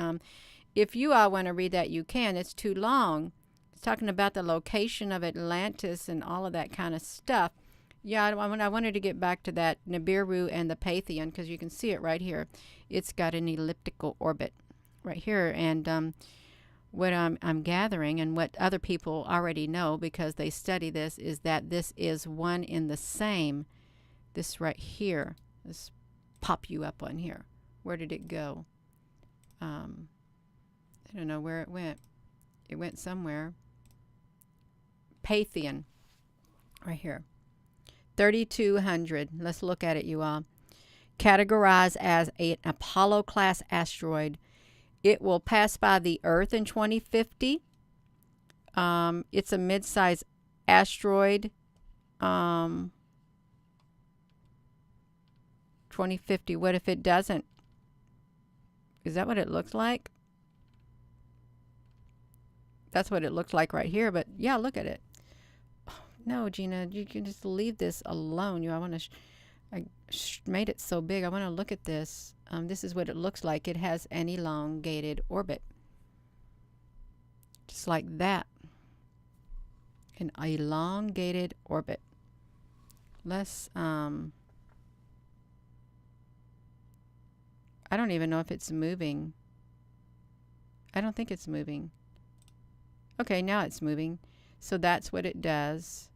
if you all want to read that, you can. It's too long. It's talking about the location of Atlantis and all of that kind of stuff. Yeah, I wanted to get back to that Nibiru and the Paytheon because you can see it right here. It's got an elliptical orbit right here. And what I'm gathering and what other people already know because they study this is that this is one in the same. This right here. Let's pop you up on here. Where did it go? I don't know where it went. It went somewhere. Paytheon. Right here. 3200. Let's look at it, you all. Categorized as an Apollo-class asteroid. It will pass by the Earth in 2050. It's a mid-sized asteroid. 2050. What if it doesn't? Is that what it looks like? That's what it looks like right here. But yeah, look at it. No, Gina, you can just leave this alone. I made it so big. I want to look at this. This is what it looks like. It has an elongated orbit. Just like that. An elongated orbit. Let's, I don't even know if it's moving. I don't think it's moving. Okay, now it's moving. So that's what it does.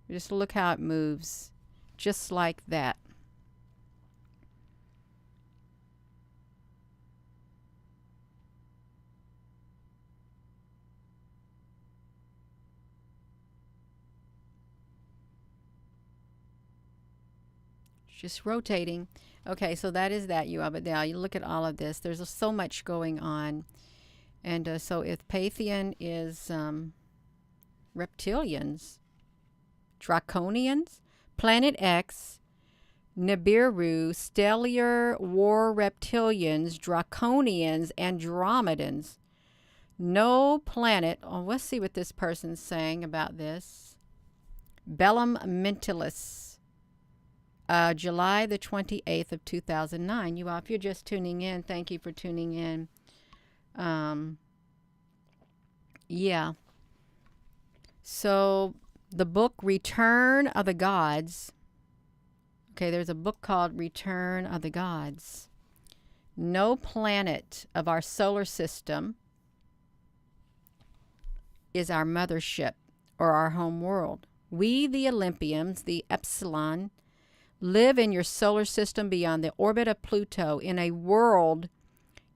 Just look how it moves. Just like that. Just rotating. Okay, so that is that, you all. But now you look at all of this. There's so much going on. And so if Paytheon is reptilians, draconians, Planet X, Nibiru, stellar war reptilians, draconians, Andromedans. No planet. Oh, let's see what this person's saying about this. Bellum Mentalis. July the 28th of 2009. You all, if you're just tuning in, thank you for tuning in. Yeah. So the book Return of the Gods. Okay, there's a book called Return of the Gods. No planet of our solar system is our mothership or our home world. We, the Olympians, the Epsilon, live in your solar system beyond the orbit of Pluto in a world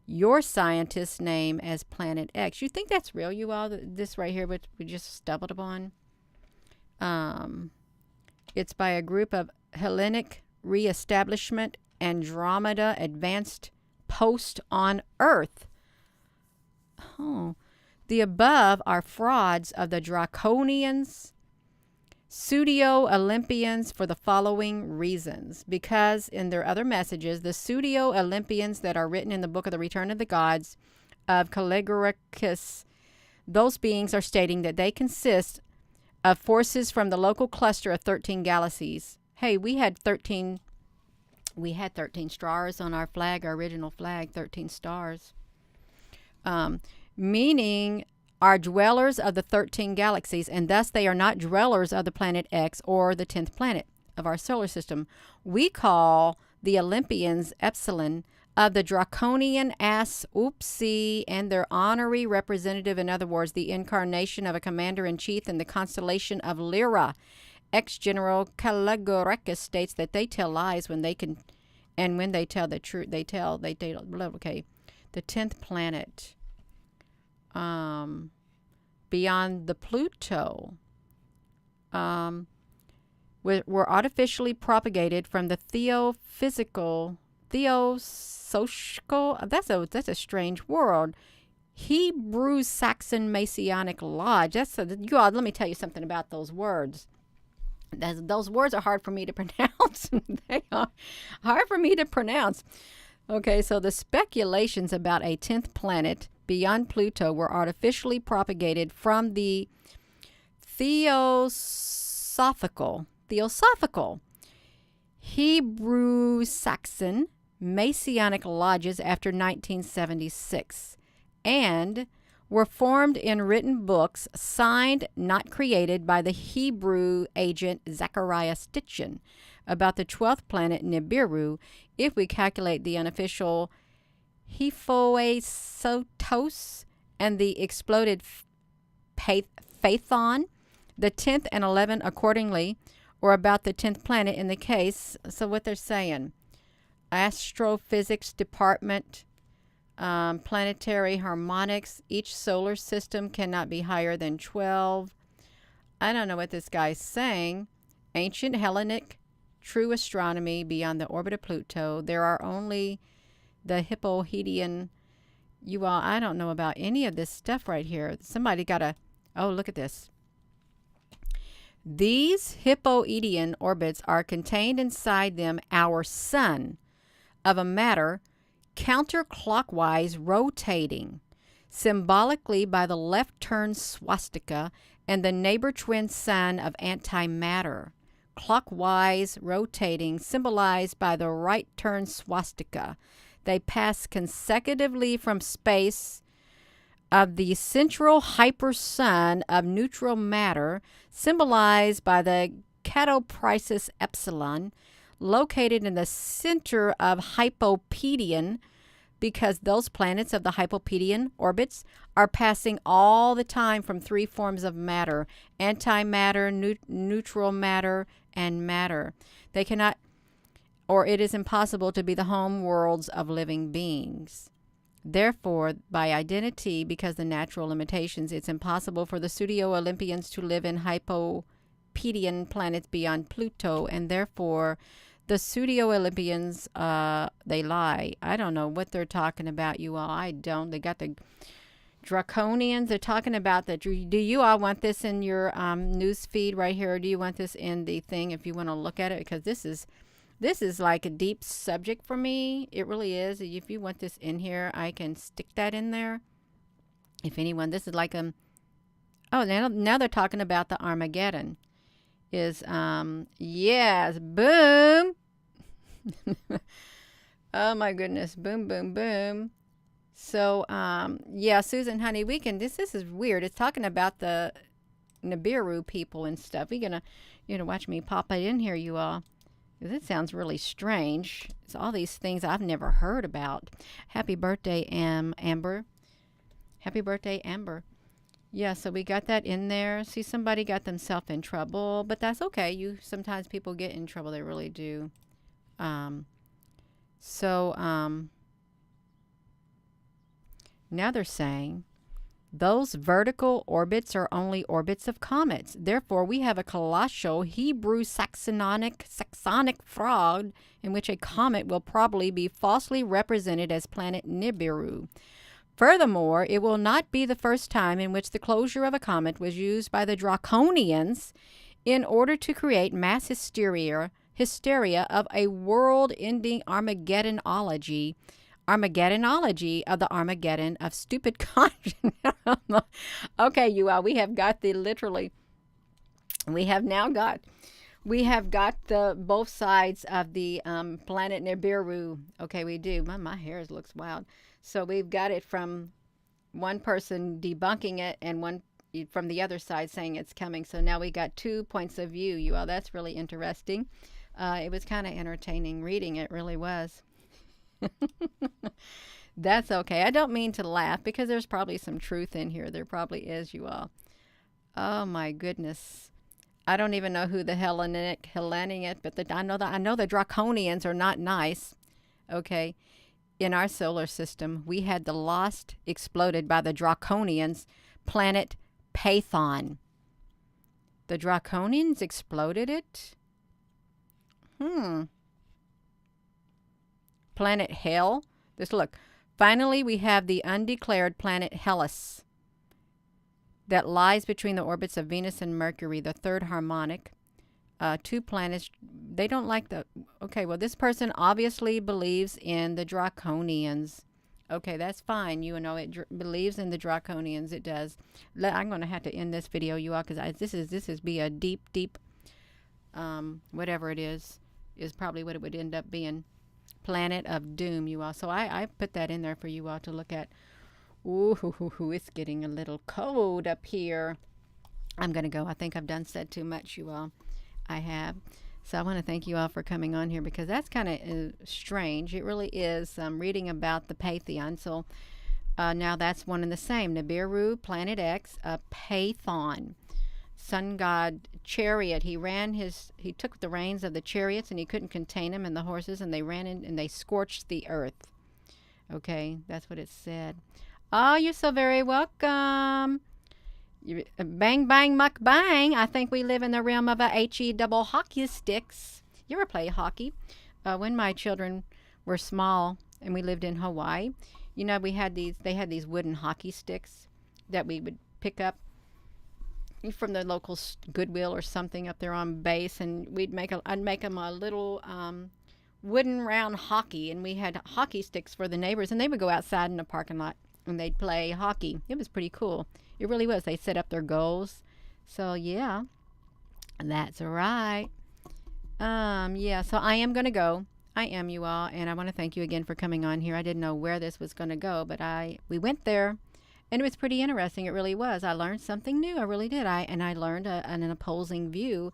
your scientists name as Planet X. You think that's real, you all? This right here, which we just stumbled upon? It's by a group of Hellenic Reestablishment Andromeda Advanced Post on Earth. Oh. The above are frauds of the Draconians, Pseudo-Olympians for the following reasons. Because in their other messages, the Pseudo-Olympians that are written in the book of the Return of the Gods of Caligoricus, those beings are stating that they consist of forces from the local cluster of 13 galaxies. Hey, we had 13 stars on our flag, our original flag, 13 stars. Meaning are dwellers of the 13 galaxies, and thus they are not dwellers of the planet X or the 10th planet of our solar system. We call the Olympians Epsilon of the draconian ass Oopsie and their honorary representative, in other words, the incarnation of a commander-in-chief in the constellation of Lyra. Ex-General Caligoricus states that they tell lies when they can, and when they tell the truth, okay. The 10th planet, beyond the Pluto, were artificially propagated from the theosophical, that's a strange word, Hebrew Saxon Masonic Lodge. You all, let me tell you something about those words. Those words are hard for me to pronounce. They are hard for me to pronounce. Okay, so the speculations about a 10th planet beyond Pluto were artificially propagated from the theosophical Hebrew Saxon Masonic lodges after 1976 and were formed in written books signed, not created, by the Hebrew agent Zechariah Stitchin about the 12th planet Nibiru, if we calculate the unofficial Hephaestos and the exploded Paytheon, the 10th and 11th accordingly, or about the 10th planet in the case. So what they're saying, astrophysics department, planetary harmonics, each solar system cannot be higher than 12. I don't know what this guy's saying. Ancient Hellenic true astronomy beyond the orbit of Pluto. There are only the Hippohedian. You all, I don't know about any of this stuff right here. Somebody got a, oh, look at this. These Hippohedian orbits are contained inside them our sun of a matter counterclockwise rotating, symbolically by the left turn swastika and the neighbor twin sun of antimatter, clockwise rotating, symbolized by the right turn swastika. They pass consecutively from space of the central hypersun of neutral matter, symbolized by the Catopricis epsilon, located in the center of Hypopedian, because those planets of the Hypopedian orbits are passing all the time from three forms of matter: antimatter, neutral matter, and matter. They cannot, or it is impossible to be the home worlds of living beings. Therefore, by identity, because the natural limitations, it's impossible for the pseudo-Olympians to live in Hypopedian planets beyond Pluto, and therefore the pseudo-Olympians, they lie. I don't know what they're talking about, you all. I don't. They got the draconians. They're talking about that. Do you all want this in your news feed right here, or do you want this in the thing if you want to look at it? Because this is like a deep subject for me. It really is. If you want this in here, I can stick that in there. If anyone, this is like oh, now they're talking about the Armageddon. Is yes, boom. Oh my goodness, boom, boom, boom. So yeah, Susan, honey, we can. This is weird. It's talking about the Nibiru people and stuff. You're gonna watch me pop it in here, you all. This sounds really strange. It's all these things I've never heard about. Happy birthday, Amber. Happy birthday, Amber. Yeah, so we got that in there. See, somebody got themselves in trouble, but that's okay. Sometimes people get in trouble. They really do. Now they're saying those vertical orbits are only orbits of comets. Therefore, we have a colossal Hebrew Saxonic fraud in which a comet will probably be falsely represented as planet Nibiru. Furthermore, it will not be the first time in which the closure of a comet was used by the Draconians in order to create mass hysteria of a world-ending Armageddonology of the Armageddon of stupid conscience. Okay, you all, we have got the both sides of the planet Nibiru. Okay, we do. My hair looks wild. So we've got it from one person debunking it and one from the other side saying it's coming. So now we got 2 points of view, you all. That's really interesting. It was kind of entertaining reading. It really was. That's okay. I don't mean to laugh because there's probably some truth in here. There probably is, you all. Oh my goodness. I don't even know who the Hellenic, but I know the Draconians are not nice. Okay. In our solar system, we had the lost exploded by the Draconians planet Paytheon. The Draconians exploded it? Planet Hell. Just look. Finally, we have the undeclared planet Helios that lies between the orbits of Venus and Mercury, the third harmonic. Two planets. They don't like the... Okay, well, this person obviously believes in the Draconians. Okay, that's fine. You know, it believes in the Draconians. It does. I'm going to have to end this video, you all, because this is be a deep, whatever it is probably what it would end up being. Planet of Doom, you all. So I put that in there for you all to look at. Ooh, it's getting a little cold up here. I'm going to go. I think I've said too much, you all. I have. So I want to thank you all for coming on here because that's kind of strange. It really is. I'm reading about the Paytheon. So now that's one and the same. Nibiru, Planet X, Paytheon. Sun god Chariot. He took the reins of the chariots and he couldn't contain them and the horses, and they ran in and they scorched the earth. Okay, that's what it said. Oh, you're so very welcome. Bang, bang, muck, bang. I think we live in the realm of a HE double hockey sticks. You ever play hockey? When my children were small and we lived in Hawaii, you know, they had these wooden hockey sticks that we would pick up from the local Goodwill or something up there on base, and I'd make them a little wooden round hockey, and we had hockey sticks for the neighbors, and they would go outside in the parking lot and they'd play hockey. It was pretty cool. It really was. They set up their goals. So yeah, that's right. Yeah, so I am going to go. I am, you all, and I want to thank you again for coming on here. I didn't know where this was going to go, but we went there, and it was pretty interesting. It really was. I learned something new. I really did. I learned an opposing view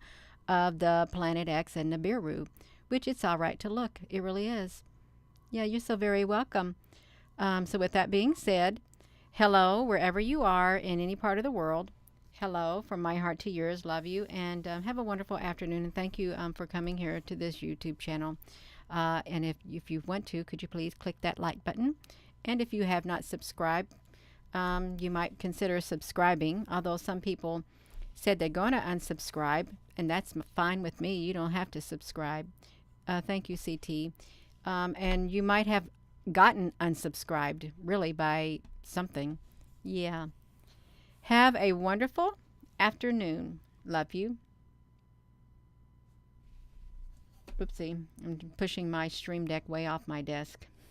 of the Planet X and Nibiru, which it's all right to look. It really is. Yeah, you're so very welcome. So with that being said, hello, wherever you are in any part of the world. Hello, from my heart to yours. Love you, and have a wonderful afternoon. And thank you for coming here to this YouTube channel. And if you want to, could you please click that like button? And if you have not subscribed, you might consider subscribing. Although some people said they're going to unsubscribe, and that's fine with me. You don't have to subscribe. Thank you, CT. And you might have gotten unsubscribed, really, by something. Yeah. Have a wonderful afternoon. Love you. Oopsie. I'm pushing my Stream Deck way off my desk.